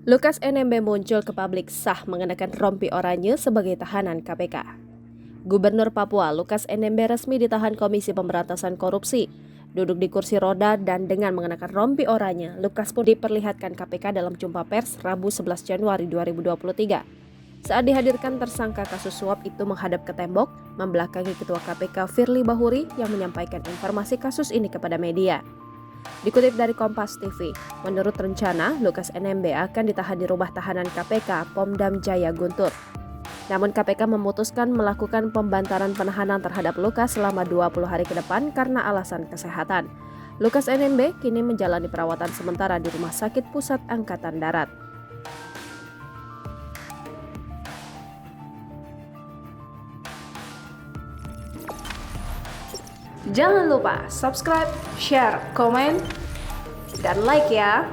Lukas NMB muncul ke publik sah mengenakan rompi oranye sebagai tahanan KPK. Gubernur Papua Lukas NMB resmi ditahan Komisi Pemberantasan Korupsi. Duduk di kursi roda dan dengan mengenakan rompi oranye, Lukas pun diperlihatkan KPK dalam jumpa pers Rabu 11 Januari 2023. Saat dihadirkan, tersangka kasus suap itu menghadap ke tembok, membelakangi Ketua KPK Firly Bahuri yang menyampaikan informasi kasus ini kepada media. Dikutip dari Kompas TV, menurut rencana, Lukas NMB akan ditahan di rumah tahanan KPK Pomdam Jaya Guntur. Namun KPK memutuskan melakukan pembantaran penahanan terhadap Lukas selama 20 hari ke depan karena alasan kesehatan. Lukas NMB kini menjalani perawatan sementara di Rumah Sakit Pusat Angkatan Darat. Jangan lupa subscribe, share, komen, dan like ya!